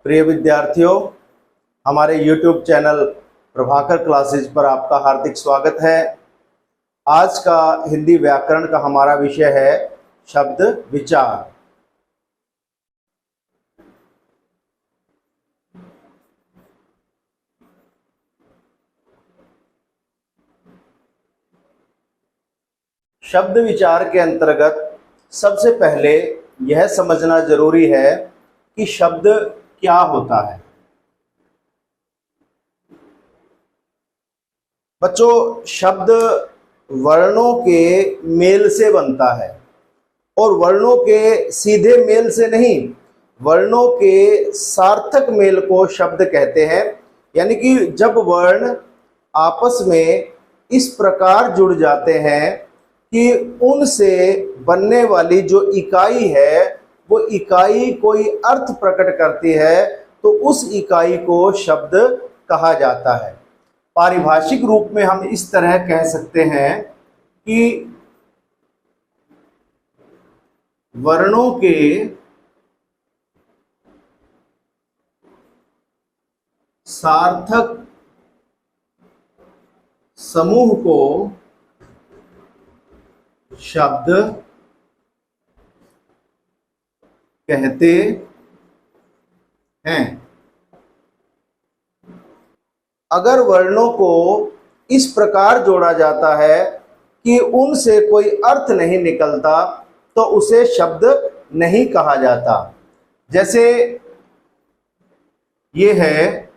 प्रिय विद्यार्थियों, हमारे YouTube चैनल प्रभाकर क्लासेज पर आपका हार्दिक स्वागत है। आज का हिंदी व्याकरण का हमारा विषय है शब्द विचार। शब्द विचार के अंतर्गत सबसे पहले यह समझना जरूरी है कि शब्द क्या होता है। बच्चों, शब्द वर्णों के मेल से बनता है और वर्णों के सीधे मेल से नहीं, वर्णों के सार्थक मेल को शब्द कहते हैं। यानी कि जब वर्ण आपस में इस प्रकार जुड़ जाते हैं कि उनसे बनने वाली जो इकाई है वो इकाई कोई अर्थ प्रकट करती है, तो उस इकाई को शब्द कहा जाता है। पारिभाषिक रूप में हम इस तरह कह सकते हैं कि वर्णों के सार्थक समूह को शब्द कहते हैं। अगर वर्णों को इस प्रकार जोड़ा जाता है कि उनसे कोई अर्थ नहीं निकलता तो उसे शब्द नहीं कहा जाता। जैसे ये है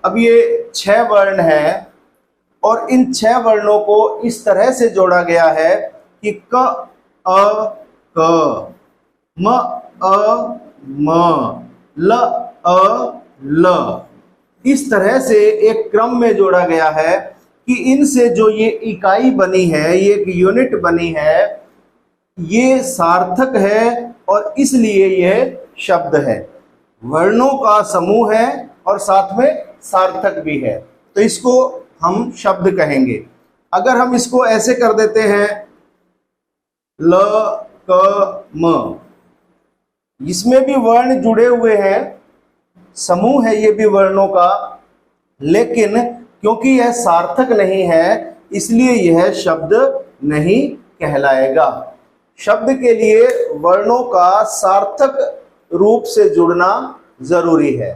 अब ये 6 वर्ण हैं और इन 6 वर्णों को इस तरह से जोड़ा गया है कि क अ क, म अ म, ल अ ल, इस तरह से एक क्रम में जोड़ा गया है कि इनसे जो ये इकाई बनी है, ये एक यूनिट बनी है, ये सार्थक है और इसलिए यह शब्द है। वर्णों का समूह है और साथ में सार्थक भी है, तो इसको हम शब्द कहेंगे। अगर हम इसको ऐसे कर देते हैं ल क म, इसमें भी वर्ण जुड़े हुए हैं, समूह है ये भी वर्णों का, लेकिन क्योंकि यह सार्थक नहीं है इसलिए यह शब्द नहीं कहलाएगा। शब्द के लिए वर्णों का सार्थक रूप से जुड़ना जरूरी है।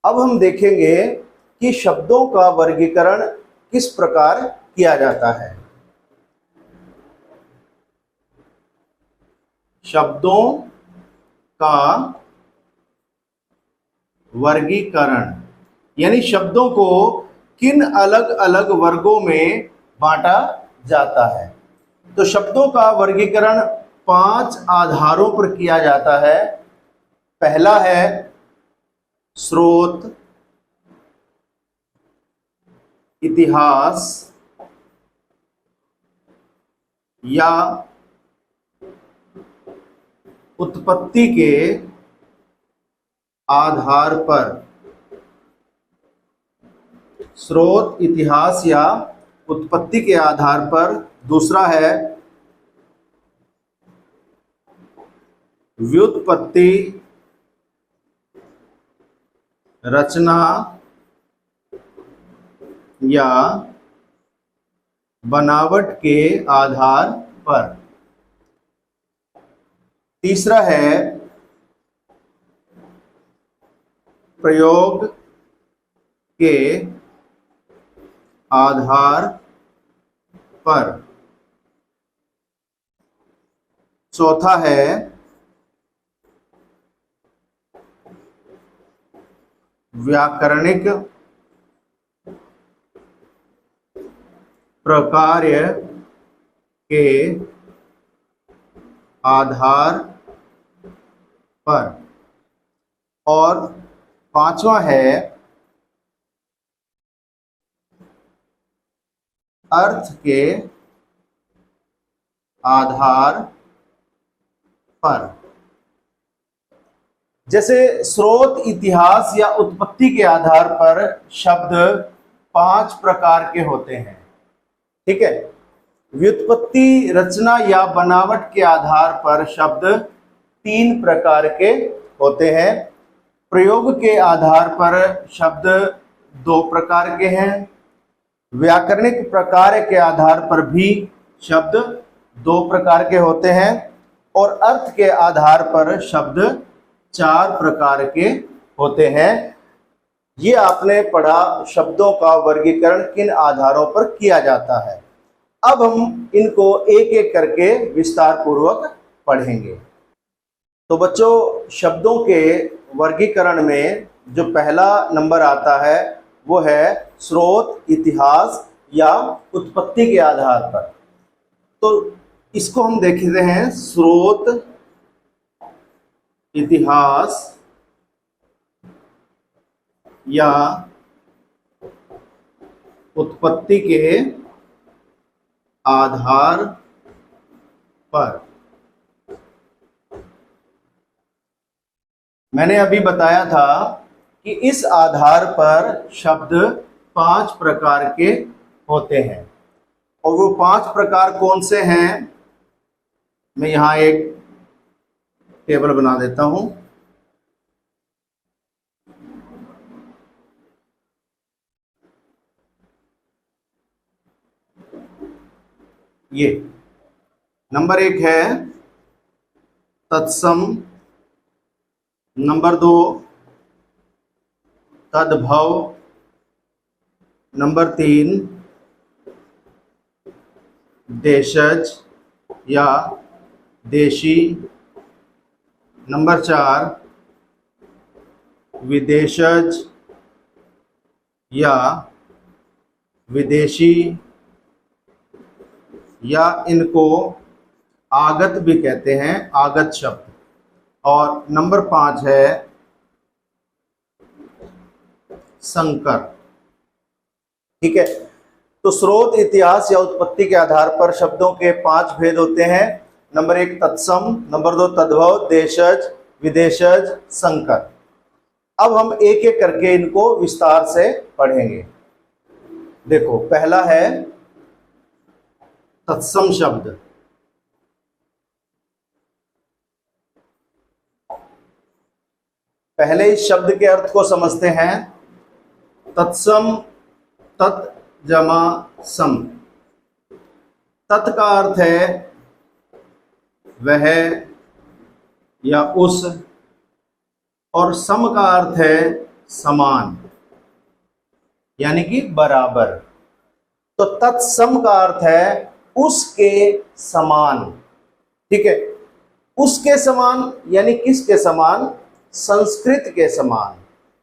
अब हम देखेंगे कि शब्दों का वर्गीकरण किस प्रकार किया जाता है। शब्दों का वर्गीकरण यानी शब्दों को किन अलग अलग वर्गों में बांटा जाता है। तो शब्दों का वर्गीकरण 5 आधारों पर किया जाता है। पहला है स्रोत, इतिहास या उत्पत्ति के आधार पर। स्रोत, इतिहास या उत्पत्ति के आधार पर। दूसरा है व्युत्पत्ति, रचना या बनावट के आधार पर। तीसरा है प्रयोग के आधार पर। चौथा है व्याकरणिक प्रकार्य के आधार पर। और पांचवा है अर्थ के आधार पर। जैसे स्रोत, इतिहास या उत्पत्ति के आधार पर शब्द 5 प्रकार के होते हैं। ठीक है। व्युत्पत्ति, रचना या बनावट के आधार पर शब्द 3 प्रकार के होते हैं। प्रयोग के आधार पर शब्द 2 प्रकार के हैं। व्याकरणिक प्रकार के आधार पर भी शब्द 2 प्रकार के होते हैं और अर्थ के आधार पर शब्द 4 प्रकार के होते हैं। ये आपने पढ़ा शब्दों का वर्गीकरण किन आधारों पर किया जाता है। अब हम इनको एक एक करके विस्तार पूर्वक पढ़ेंगे। तो बच्चों, शब्दों के वर्गीकरण में जो पहला नंबर आता है वो है स्रोत, इतिहास या उत्पत्ति के आधार पर। तो इसको हम देखते हैं स्रोत, इतिहास या उत्पत्ति के आधार पर। मैंने अभी बताया था कि इस आधार पर शब्द 5 प्रकार के होते हैं और वो 5 प्रकार कौन से हैं, मैं यहां एक टेबल बना देता हूं। ये नंबर 1 है तत्सम, नंबर 2 तद्भव, नंबर 3 देशज या देशी, नंबर 4 विदेशज या विदेशी या इनको आगत भी कहते हैं, आगत शब्द, और नंबर 5 है संकर। ठीक है, तो स्रोत, इतिहास या उत्पत्ति के आधार पर शब्दों के 5 भेद होते हैं। नंबर 1 तत्सम, नंबर 2 तद्भव, देशज, विदेशज, संकर। अब हम एक एक करके इनको विस्तार से पढ़ेंगे। देखो, पहला है तत्सम शब्द। पहले इस शब्द के अर्थ को समझते हैं। तत्सम, तत् जमा सम। तत् का अर्थ है वह या उस, और सम का अर्थ है समान, यानी कि बराबर। तो तत्सम का अर्थ है उसके समान। ठीक है, उसके समान यानी किसके समान? संस्कृत के समान,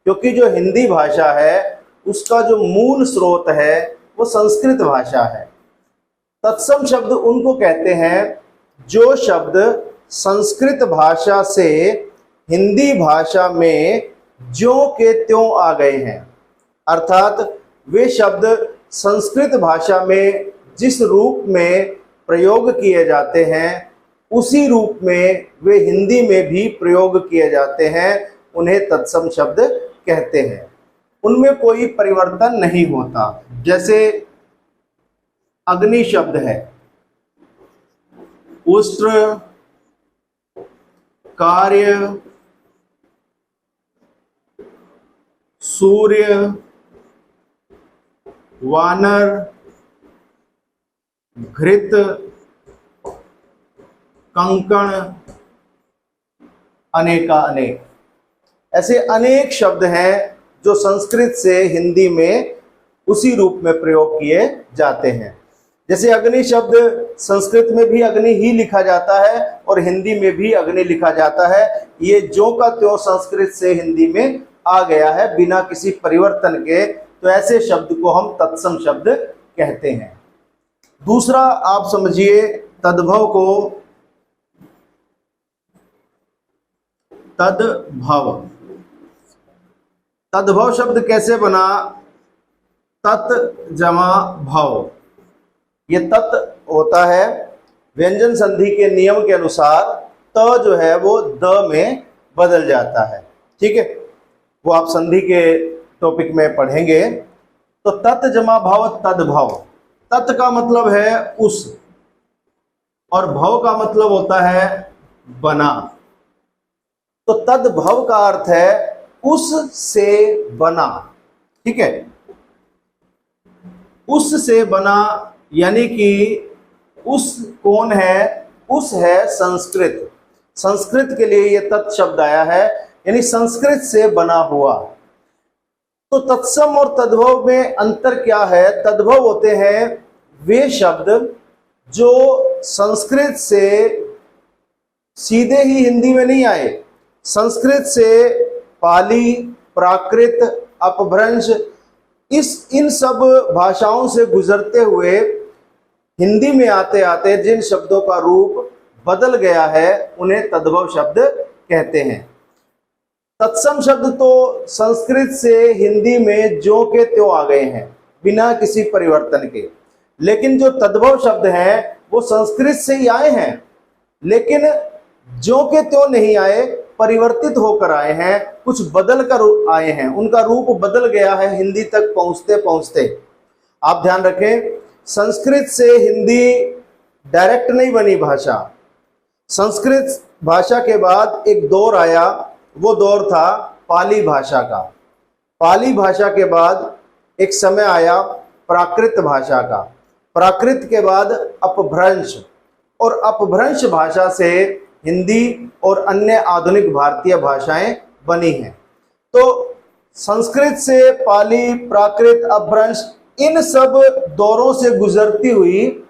क्योंकि जो हिंदी भाषा है उसका जो मूल स्रोत है वो संस्कृत भाषा है। तत्सम शब्द उनको कहते हैं जो शब्द संस्कृत भाषा से हिंदी भाषा में ज्यों के त्यों आ गए हैं, अर्थात वे शब्द संस्कृत भाषा में जिस रूप में प्रयोग किए जाते हैं उसी रूप में वे हिंदी में भी प्रयोग किए जाते हैं, उन्हें तत्सम शब्द कहते हैं। उनमें कोई परिवर्तन नहीं होता। जैसे अग्नि शब्द है, उष्ट्र, कार्य, सूर्य, वानर, घृत, कंकण, अनेका अनेक, ऐसे अनेक शब्द हैं जो संस्कृत से हिंदी में उसी रूप में प्रयोग किए जाते हैं। जैसे अग्नि शब्द संस्कृत में भी अग्नि ही लिखा जाता है और हिंदी में भी अग्नि लिखा जाता है। ये ज्यों का त्यों संस्कृत से हिंदी में आ गया है बिना किसी परिवर्तन के, तो ऐसे शब्द को हम तत्सम शब्द कहते हैं। दूसरा आप समझिए तद्भव को। तद्भव, तद्भव शब्द कैसे बना? तत् जमा भव। ये तत् होता है व्यंजन संधि के नियम के अनुसार त जो है वो द में बदल जाता है। ठीक है, वो आप संधि के टॉपिक में पढ़ेंगे। तो तत् जमा भव तद्भव, तत् का मतलब है उस, और भव का मतलब होता है बना। तो तद्भव का अर्थ है उस से बना। ठीक है, उस से बना, यानी कि उस कौन है? उस है संस्कृत। संस्कृत के लिए यह तत् शब्द आया है, यानी संस्कृत से बना हुआ। तो तत्सम और तद्भव में अंतर क्या है? तद्भव होते हैं वे शब्द जो संस्कृत से सीधे ही हिंदी में नहीं आए, संस्कृत से पाली, प्राकृत, अपभ्रंश, इन सब भाषाओं से गुजरते हुए हिंदी में आते आते जिन शब्दों का रूप बदल गया है उन्हें तद्भव शब्द कहते हैं। तत्सम शब्द तो संस्कृत से हिंदी में ज्यों के त्यों आ गए हैं बिना किसी परिवर्तन के, लेकिन जो तद्भव शब्द हैं वो संस्कृत से ही आए हैं, लेकिन ज्यों के त्यों नहीं आए, परिवर्तित होकर आए हैं, कुछ बदल कर आए हैं, उनका रूप बदल गया है हिंदी तक पहुंचते पहुंचते। आप ध्यान रखें, संस्कृत से हिंदी डायरेक्ट नहीं बनी भाषा। संस्कृत भाषा के बाद एक दौर आया, वो दौर था पाली भाषा का। पाली भाषा के बाद एक समय आया प्राकृत भाषा का। प्राकृत के बाद अपभ्रंश, और अपभ्रंश भाषा से हिंदी और अन्य आधुनिक भारतीय भाषाएं बनी हैं। तो संस्कृत से पाली, प्राकृत, अपभ्रंश, इन सब दौरों से गुजरती हुई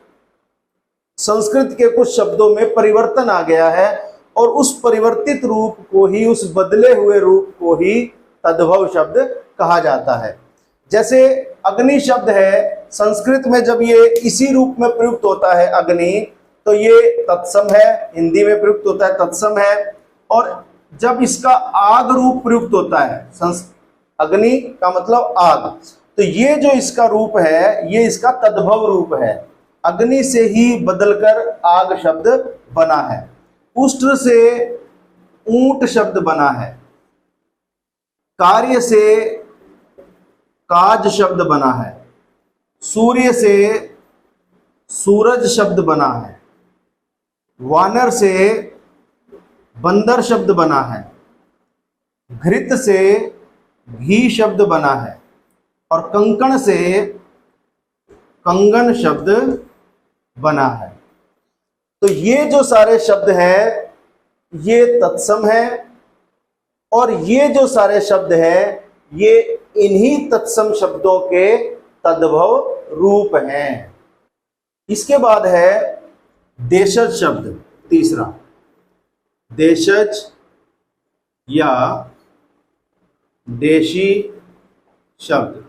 संस्कृत के कुछ शब्दों में परिवर्तन आ गया है, और उस परिवर्तित रूप को ही, उस बदले हुए रूप को ही तद्भव शब्द कहा जाता है। जैसे अग्नि शब्द है, संस्कृत में जब ये इसी रूप में प्रयुक्त होता है अग्नि, तो ये तत्सम है, हिंदी में प्रयुक्त होता है तत्सम है। और जब इसका आग रूप प्रयुक्त होता है, अग्नि का मतलब आग, तो ये जो इसका रूप है ये इसका तद्भव रूप है। अग्नि से ही बदलकर आग शब्द बना है। उष्ट्र से ऊंट शब्द बना है। कार्य से काज शब्द बना है। सूर्य से सूरज शब्द बना है। वानर से बंदर शब्द बना है। घृत से घी शब्द बना है, और कंकण से कंगन शब्द बना है। तो ये जो सारे शब्द हैं ये तत्सम है, और ये जो सारे शब्द हैं ये इन्हीं तत्सम शब्दों के तद्भव रूप हैं। इसके बाद है देशज शब्द, तीसरा, देशज या देशी शब्द।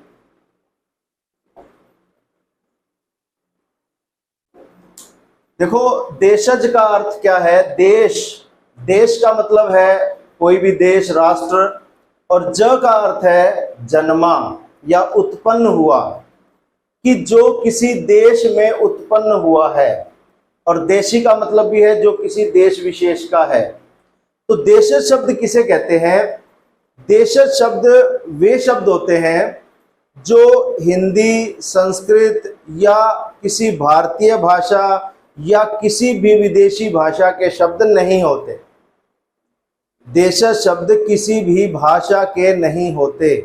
देखो, देशज का अर्थ क्या है? देश, देश का मतलब है कोई भी देश, राष्ट्र, और ज का अर्थ है जन्मा या उत्पन्न हुआ, कि जो किसी देश में उत्पन्न हुआ है। और देशी का मतलब भी है जो किसी देश विशेष का है। तो देशज शब्द किसे कहते हैं? देशज शब्द वे शब्द होते हैं जो हिंदी, संस्कृत या किसी भारतीय भाषा या किसी भी विदेशी भाषा के शब्द नहीं होते। देशज शब्द किसी भी भाषा के नहीं होते।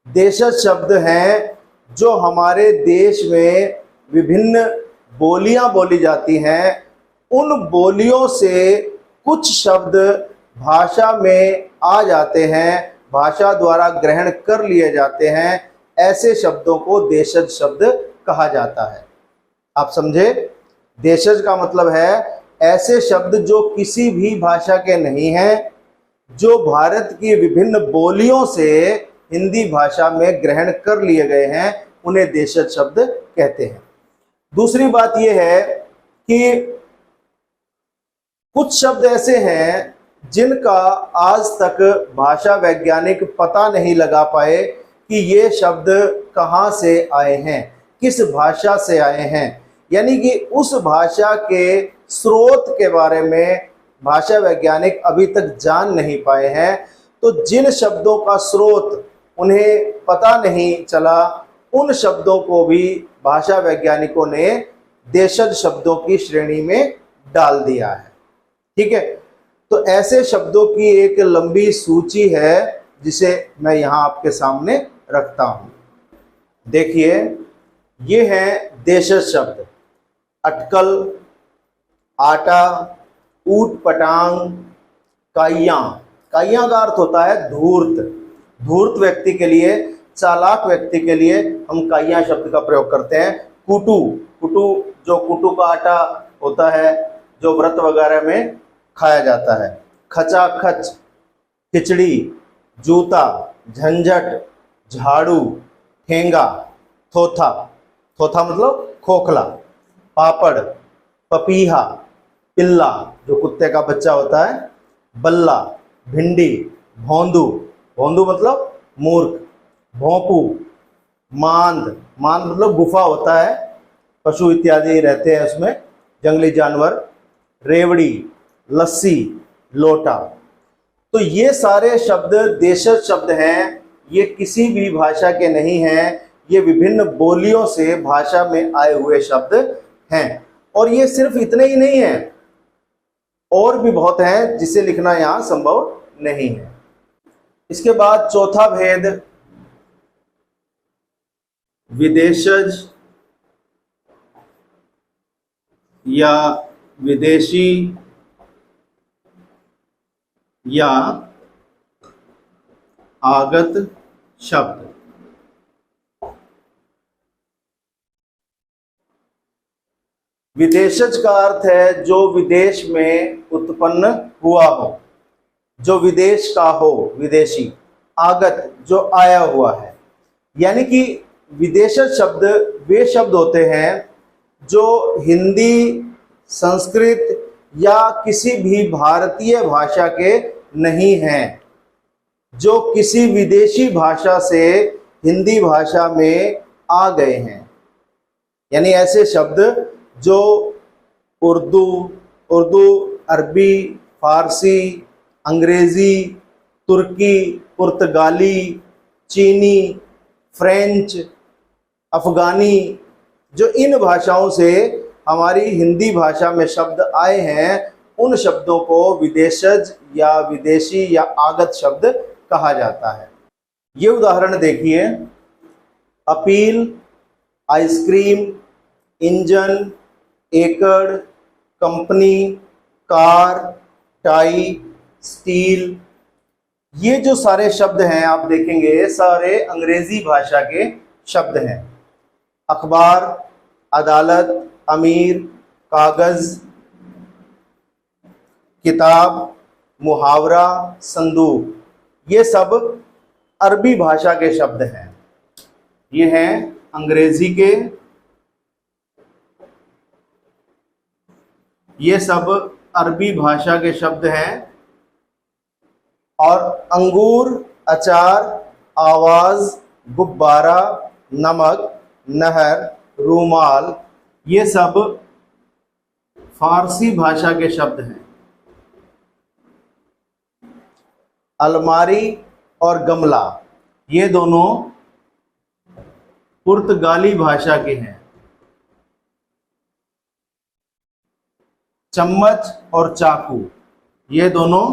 देशज शब्द हैं जो हमारे देश में विभिन्न बोलियां बोली जाती हैं, उन बोलियों से कुछ शब्द भाषा में आ जाते हैं, भाषा द्वारा ग्रहण कर लिए जाते हैं, ऐसे शब्दों को देशज शब्द कहा जाता है। आप समझे? देशज का मतलब है ऐसे शब्द जो किसी भी भाषा के नहीं हैं, जो भारत की विभिन्न बोलियों से हिंदी भाषा में ग्रहण कर लिए गए हैं, उन्हें देशज शब्द कहते हैं। दूसरी बात यह है कि कुछ शब्द ऐसे हैं जिनका आज तक भाषा वैज्ञानिक पता नहीं लगा पाए कि ये शब्द कहाँ से आए हैं, किस भाषा से आए हैं, यानी कि उस भाषा के स्रोत के बारे में भाषा वैज्ञानिक अभी तक जान नहीं पाए हैं। तो जिन शब्दों का स्रोत उन्हें पता नहीं चला, उन शब्दों को भी भाषा वैज्ञानिकों ने देशज शब्दों की श्रेणी में डाल दिया है। ठीक है, तो ऐसे शब्दों की एक लंबी सूची है जिसे मैं यहां आपके सामने रखता हूं। देखिए, ये हैं देशज शब्द। अटकल, आटा, ऊट पटांग, काइयां। काइयां का अर्थ होता है धूर्त। धूर्त व्यक्ति के लिए, चालाक व्यक्ति के लिए हम काइयां शब्द का प्रयोग करते हैं। कुटू, कुटू जो कुटू का आटा होता है जो व्रत वगैरह में खाया जाता है। खचाखच, खिचड़ी, जूता, झंझट, झाड़ू, ठेंगा, थोथा, थोथा मतलब खोखला, पापड़, पपीहा, पिल्ला जो कुत्ते का बच्चा होता है, बल्ला, भिंडी, भोंदू, भोंदू मतलब मूर्ख, भोंपू, मांद, मांद मतलब गुफा होता है, पशु इत्यादि रहते हैं उसमें, जंगली जानवर, रेवड़ी, लस्सी, लोटा। तो ये सारे शब्द देशज शब्द हैं। ये किसी भी भाषा के नहीं हैं, ये विभिन्न बोलियों से भाषा में आए हुए शब्द हैं। और ये सिर्फ इतने ही नहीं हैं, और भी बहुत हैं जिसे लिखना यहां संभव नहीं है। इसके बाद चौथा भेद विदेशज या विदेशी या आगत शब्द। विदेशज का अर्थ है जो विदेश में उत्पन्न हुआ हो, जो विदेश का हो, विदेशी। आगत जो आया हुआ है, यानी कि विदेशज शब्द वे शब्द होते हैं जो हिंदी, संस्कृत या किसी भी भारतीय भाषा के नहीं हैं, जो किसी विदेशी भाषा से हिंदी भाषा में आ गए हैं। यानी ऐसे शब्द जो उर्दू, अरबी, फारसी, अंग्रेजी, तुर्की, पुर्तगाली, चीनी, फ्रेंच, अफगानी, जो इन भाषाओं से हमारी हिंदी भाषा में शब्द आए हैं, उन शब्दों को विदेशज या विदेशी या आगत शब्द कहा जाता है। ये उदाहरण देखिए, अपील, आइसक्रीम, इंजन, एकड़, कंपनी, कार, टाई, स्टील। ये जो सारे शब्द हैं आप देखेंगे सारे अंग्रेजी भाषा के शब्द हैं। अखबार, अदालत, अमीर, कागज, किताब, मुहावरा, संदूक, ये सब अरबी भाषा के शब्द हैं। ये हैं अंग्रेजी के, ये सब अरबी भाषा के शब्द हैं। और अंगूर, अचार, आवाज, गुब्बारा, नमक, नहर, रूमाल, ये सब फारसी भाषा के शब्द हैं। अलमारी और गमला, ये दोनों पुर्तगाली भाषा के हैं। चम्मच और चाकू, ये दोनों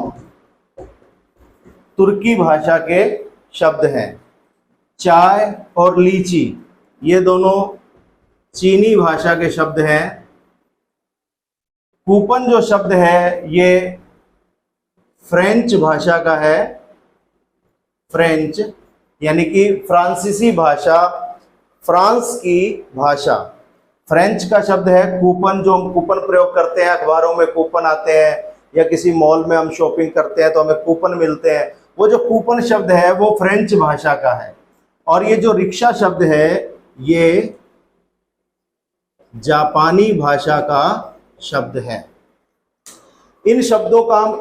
तुर्की भाषा के शब्द हैं। चाय और लीची, ये दोनों चीनी भाषा के शब्द हैं। कूपन जो शब्द है ये फ्रेंच भाषा का है। फ्रेंच यानी कि फ्रांसीसी भाषा, फ्रांस की भाषा। फ्रेंच का शब्द है कूपन, जो हम कूपन प्रयोग करते हैं, अखबारों में कूपन आते हैं या किसी मॉल में हम शॉपिंग करते हैं तो हमें कूपन मिलते हैं। वो जो कूपन शब्द है वो फ्रेंच भाषा का है। और ये जो रिक्शा शब्द है ये जापानी भाषा का शब्द है। इन शब्दों का हम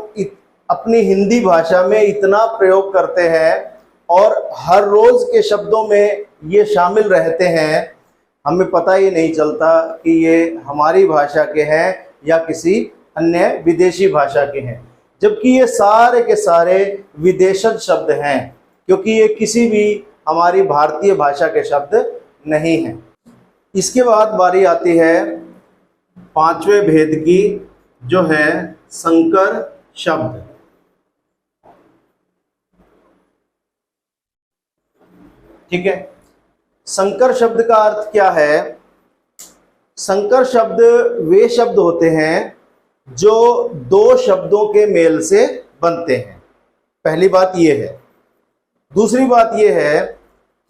अपनी हिंदी भाषा में इतना प्रयोग करते हैं और हर रोज के शब्दों में ये शामिल रहते हैं, हमें पता ही नहीं चलता कि ये हमारी भाषा के हैं या किसी अन्य विदेशी भाषा के हैं, जबकि ये सारे के सारे विदेशज शब्द हैं, क्योंकि ये किसी भी हमारी भारतीय भाषा के शब्द नहीं है। इसके बाद बारी आती है पांचवें भेद की, जो है संकर शब्द। ठीक है, संकर शब्द का अर्थ क्या है? संकर शब्द वे शब्द होते हैं जो दो शब्दों के मेल से बनते हैं। पहली बात यह है। दूसरी बात यह है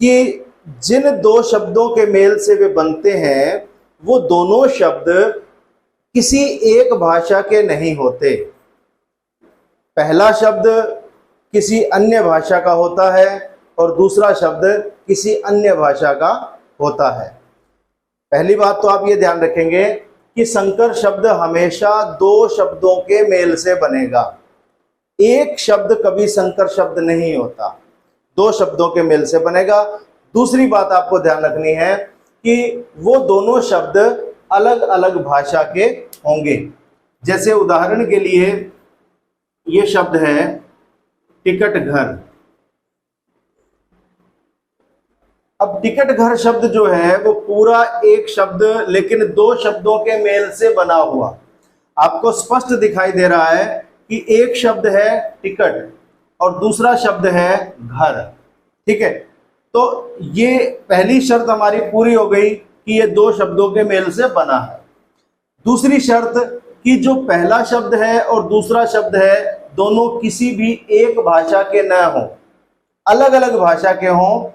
कि जिन दो शब्दों के मेल से वे बनते हैं वो दोनों शब्द किसी एक भाषा के नहीं होते। पहला शब्द किसी अन्य भाषा का होता है और दूसरा शब्द किसी अन्य भाषा का होता है। पहली बात तो आप ये ध्यान रखेंगे कि संकर शब्द हमेशा दो शब्दों के मेल से बनेगा। एक शब्द कभी संकर शब्द नहीं होता, दो शब्दों के मेल से बनेगा। दूसरी बात आपको ध्यान रखनी है कि वो दोनों शब्द अलग अलग भाषा के होंगे। जैसे उदाहरण के लिए ये शब्द है टिकट घर। अब टिकट घर शब्द जो है वो पूरा एक शब्द लेकिन दो शब्दों के मेल से बना हुआ आपको स्पष्ट दिखाई दे रहा है कि एक शब्द है टिकट और दूसरा शब्द है घर। ठीक है, तो ये पहली शर्त हमारी पूरी हो गई कि ये दो शब्दों के मेल से बना है। दूसरी शर्त कि जो पहला शब्द है और दूसरा शब्द है दोनों किसी भी एक भाषा के न हो, अलग अलग भाषा के हों।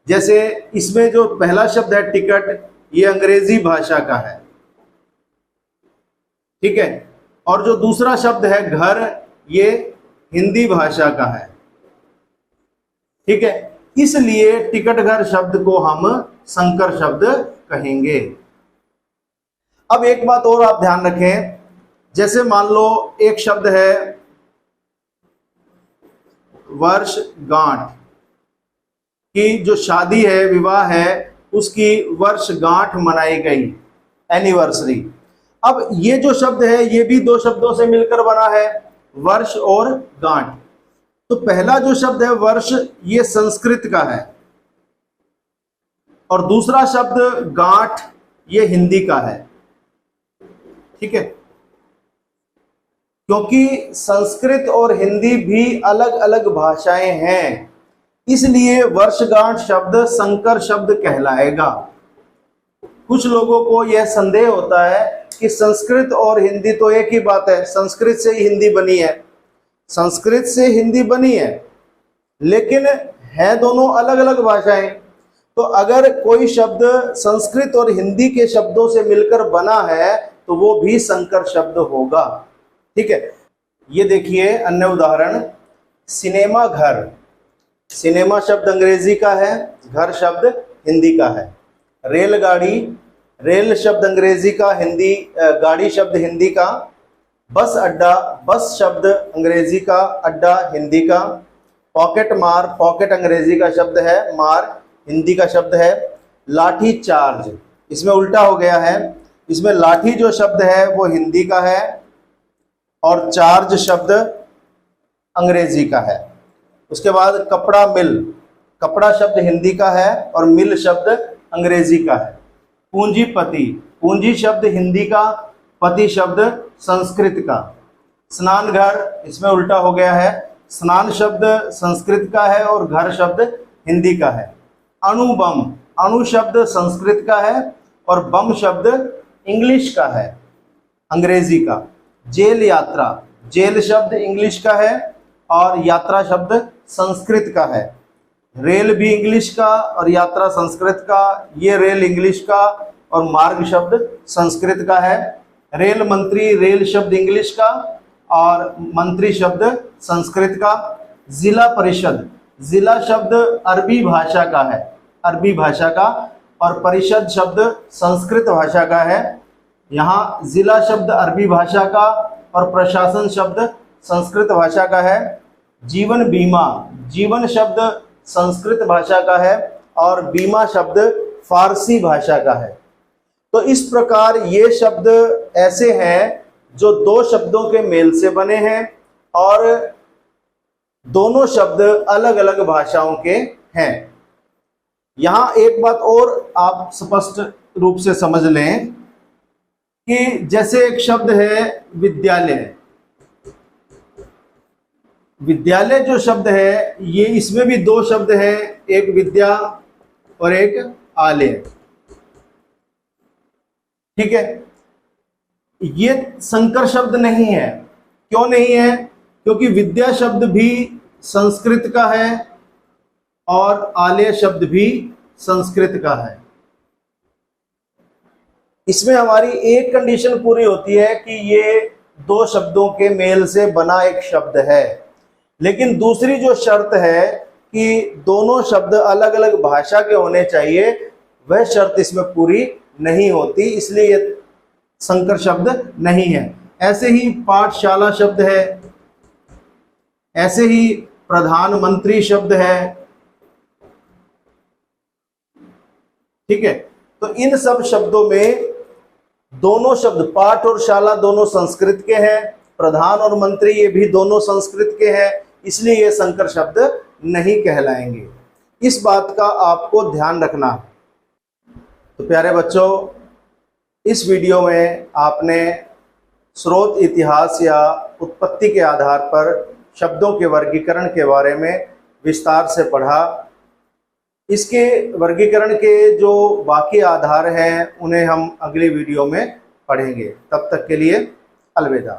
जैसे इसमें जो पहला शब्द है टिकट, ये अंग्रेजी भाषा का है। ठीक है, और जो दूसरा शब्द है घर, ये हिंदी भाषा का है। ठीक है, इसलिए टिकट घर शब्द को हम संकर शब्द कहेंगे। अब एक बात और आप ध्यान रखें, जैसे मान लो एक शब्द है वर्षगांठ, कि जो शादी है, विवाह है, उसकी वर्षगांठ मनाई गई, एनिवर्सरी। अब ये जो शब्द है ये भी दो शब्दों से मिलकर बना है, वर्ष और गांठ। तो पहला जो शब्द है वर्ष, ये संस्कृत का है और दूसरा शब्द गांठ, ये हिंदी का है। ठीक है, क्योंकि संस्कृत और हिंदी भी अलग अलग भाषाएं हैं, इसलिए वर्षगांठ शब्द संकर शब्द कहलाएगा। कुछ लोगों को यह संदेह होता है कि संस्कृत और हिंदी तो एक ही बात है, संस्कृत से ही हिंदी बनी है। संस्कृत से हिंदी बनी है लेकिन है दोनों अलग अलग भाषाएं। तो अगर कोई शब्द संस्कृत और हिंदी के शब्दों से मिलकर बना है तो वो भी संकर शब्द होगा। ठीक है, ये देखिए अन्य उदाहरण, सिनेमा घर। सिनेमा शब्द अंग्रेजी का है, घर शब्द हिंदी का है। रेलगाड़ी, रेल शब्द अंग्रेजी का, हिंदी गाड़ी शब्द हिंदी का। बस अड्डा, बस शब्द अंग्रेजी का, अड्डा हिंदी का। पॉकेट मार, पॉकेट अंग्रेजी का शब्द है, मार हिंदी का शब्द है। लाठी चार्ज, इसमें उल्टा हो गया है, इसमें लाठी जो शब्द है वो हिंदी का है और चार्ज शब्द अंग्रेजी का है। उसके बाद कपड़ा मिल, कपड़ा शब्द हिंदी का है और मिल शब्द अंग्रेजी का है। पूंजीपति, पूंजी शब्द हिंदी का, पति शब्द संस्कृत का। स्नान घर, इसमें उल्टा हो गया है, स्नान शब्द संस्कृत का है और घर शब्द हिंदी का है। अणुबम, अणु शब्द संस्कृत का है और बम शब्द इंग्लिश का है, अंग्रेजी का। जेल यात्रा, जेल शब्द इंग्लिश का है और यात्रा शब्द संस्कृत का है। रेल भी इंग्लिश का और यात्रा संस्कृत का, ये रेल इंग्लिश का और मार्ग शब्द संस्कृत का है। रेल मंत्री, रेल शब्द इंग्लिश का और मंत्री शब्द संस्कृत का। जिला परिषद, जिला शब्द अरबी भाषा का है, अरबी भाषा का, और परिषद शब्द संस्कृत भाषा का है। यहाँ जिला शब्द अरबी भाषा का और प्रशासन शब्द संस्कृत भाषा का है। जीवन बीमा, जीवन शब्द संस्कृत भाषा का है और बीमा शब्द फारसी भाषा का है। तो इस प्रकार ये शब्द ऐसे हैं जो दो शब्दों के मेल से बने हैं और दोनों शब्द अलग अलग भाषाओं के हैं। यहां एक बात और आप स्पष्ट रूप से समझ लें कि जैसे एक शब्द है विद्यालय, विद्यालय जो शब्द है ये इसमें भी दो शब्द हैं, एक विद्या और एक आलय, ठीक है। ये संकर शब्द नहीं है। क्यों नहीं है? क्योंकि विद्या शब्द भी संस्कृत का है और आलय शब्द भी संस्कृत का है। इसमें हमारी एक कंडीशन पूरी होती है कि ये दो शब्दों के मेल से बना एक शब्द है, लेकिन दूसरी जो शर्त है कि दोनों शब्द अलग अलग भाषा के होने चाहिए, वह शर्त इसमें पूरी नहीं होती, इसलिए ये संकर शब्द नहीं है। ऐसे ही पाठशाला शब्द है, ऐसे ही प्रधानमंत्री शब्द है, ठीक है। तो इन सब शब्दों में दोनों शब्द पाठ और शाला दोनों संस्कृत के हैं, प्रधान और मंत्री ये भी दोनों संस्कृत के हैं, इसलिए ये संकर शब्द नहीं कहलाएंगे। इस बात का आपको ध्यान रखना। तो प्यारे बच्चों, इस वीडियो में आपने स्रोत, इतिहास या उत्पत्ति के आधार पर शब्दों के वर्गीकरण के बारे में विस्तार से पढ़ा। इसके वर्गीकरण के जो बाकी आधार हैं उन्हें हम अगली वीडियो में पढ़ेंगे। तब तक के लिए अलविदा।